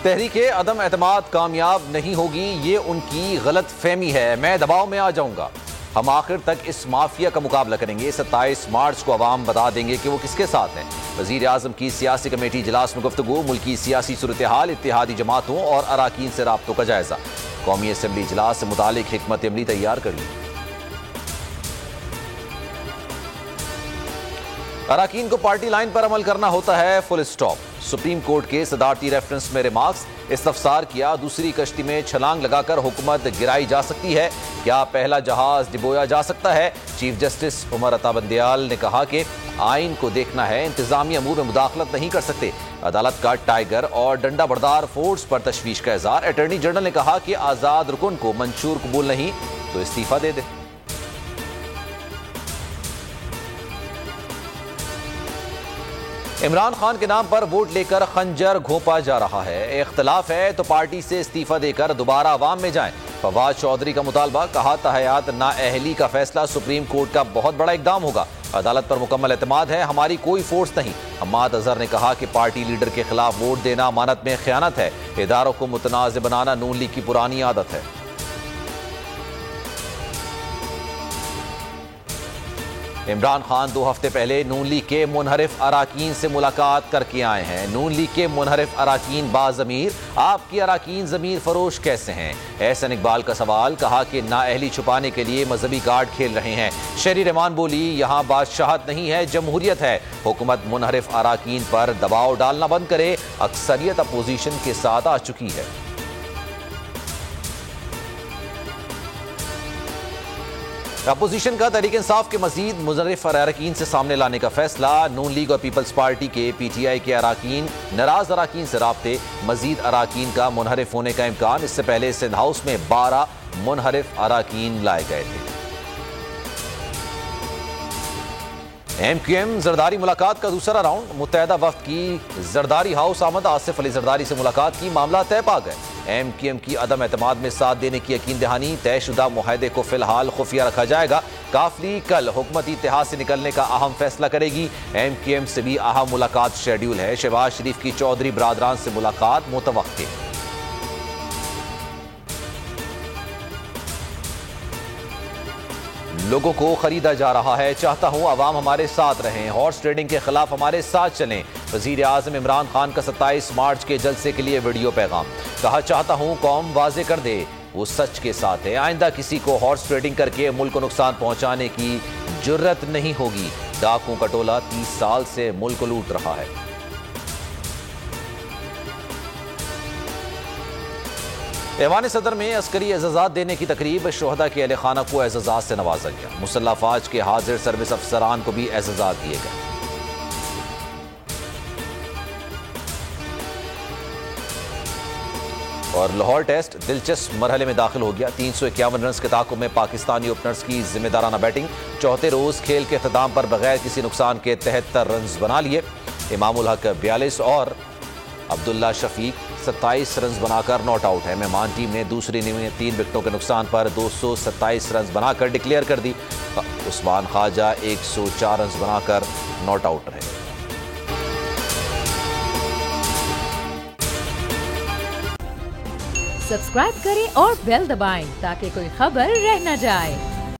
तहरीके अदम एतमाद कामयाब नहीं होगी, ये उनकी गलत फहमी है। मैं दबाव में आ जाऊंगा। हम आखिर तक इस माफिया का मुकाबला करेंगे। 27 मार्च को अवाम बता देंगे कि वो किसके साथ हैं। वजीर आजम की सियासी कमेटी इजलास में गुफ्तगू, मुल्की सियासी सूरत हाल, इत्तेहादी जमातों और अराकीन से राब्तों का जायजा। कौमी असम्बली इजलास से मुतालिक हिकमत अमली तैयार कर ली। अराकीन को पार्टी लाइन पर अमल करना होता है, फुल स्टॉप। सुप्रीम कोर्ट के सदारती रेफरेंस में रिमार्क्स। इस्तफसार किया, दूसरी कश्ती में छलांग लगाकर हुकूमत गिराई जा सकती है। क्या पहला जहाज डिबोया जा सकता है? चीफ जस्टिस उमर अता बंदयाल ने कहा कि आइन को देखना है, इंतजामी अमूर में मुदाखलत नहीं कर सकते। अदालत का टाइगर और डंडा बरदार फोर्स पर तशवीश का इज़हार। अटॉर्नी जनरल ने कहा कि आजाद रुकन को मंशूर कबूल नहीं तो इस्तीफा दे दे। इमरान खान के नाम पर वोट लेकर खंजर घोंपा जा रहा है। इख्तलाफ है तो पार्टी से इस्तीफा देकर दोबारा अवाम में जाएं। फवाद चौधरी का मुतालबा, कहा तहयात नाअहली का फैसला सुप्रीम कोर्ट का बहुत बड़ा इकदाम होगा। अदालत पर मुकम्मल एतमाद है, हमारी कोई फोर्स नहीं। हम्माद अजहर ने कहा कि पार्टी लीडर के खिलाफ वोट देना अमानत में खयानत है। इदारों को मुतनाज़ बनाना नून लीग की पुरानी आदत है। इमरान खान 2 हफ्ते पहले नून लीग के मुनहरिफ अराकीन से मुलाकात करके आए हैं। नून लीग के मुनहरिफ अराकीन बाज़मीर, आपकी अराकीन ज़मीर फरोश कैसे हैं? एहसन इकबाल का सवाल, कहा कि नाअहली छुपाने के लिए मजहबी कार्ड खेल रहे हैं। शहरी रहमान बोली, यहाँ बादशाहत नहीं है, जमहूरियत है। हुकूमत मुनहरिफ अराकीन पर दबाव डालना बंद करे, अक्सरियत अपोजिशन के साथ आ चुकी है। अपोजिशन का तहरीक इंसाफ के मजीद मुनहरिफ अराकीन से सामने लाने का फैसला। नून लीग और पीपल्स पार्टी के PTI के अराकीन, नाराज अराकीन से राब्ते, मजीद अराकीन का मुनहरिफ होने का इम्कान। इससे पहले सिंध हाउस में 12 मुनहरिफ अराकीन लाए गए थे। MQM जरदारी मुलाकात का दूसरा राउंड। मुत्तहदा वफ्द की जरदारी हाउस आमद। आसिफ अली जरदारी से मुलाकात की, मामला तय पा गए। MQM की अदम एतमाद में साथ देने की यकीन दहानी। तयशुदा मुआहदे को फिलहाल खुफिया रखा जाएगा। काफली कल हुकूमती इत्तेहाद से निकलने का अहम फैसला करेगी। MQM से भी अहम मुलाकात शेड्यूल है। शहबाज शरीफ की चौधरी बरादरान से मुलाकात मुतवक्किल। लोगों को खरीदा जा रहा है। चाहता हूं अवाम हमारे साथ रहें, हॉर्स ट्रेडिंग के खिलाफ हमारे साथ चलें। वजीर आजम इमरान खान का 27 मार्च के जलसे के लिए वीडियो पैगाम। कहा, चाहता हूं कौम वाजे कर दे वो सच के साथ है। आइंदा किसी को हॉर्स ट्रेडिंग करके मुल्क को नुकसान पहुंचाने की जुर्रत नहीं होगी। डाकुओं का टोला 30 साल से मुल्क को लूट रहा है। ऐवान सदर में अस्करी एजाजात देने की तकरीब। शोहदा के अहले खाना को एजाजात से नवाजा गया। मुसल्लह अफवाज के हाजिर सर्विस अफसरान को भी एजाजात दिए गए। और लाहौर टेस्ट दिलचस्प मरहले में दाखिल हो गया। 351 रन के ताक़ुब में पाकिस्तानी ओपनर्स की जिम्मेदाराना बैटिंग। चौथे रोज खेल के अख्ताम पर बगैर किसी नुकसान के 73 रन बना लिए। इमामुल हक 42 और अब्दुल्ला शफीक 27 रन बनाकर नॉट आउट है। मेहमान टीम ने दूसरी इनिंग में 3 विकेटों के नुकसान पर 227 रन बनाकर डिक्लेयर कर दी। उस्मान ख्वाजा 104 रन बनाकर नॉट आउट रहे। सब्सक्राइब करें और बेल दबाएं ताकि कोई खबर रह न जाए।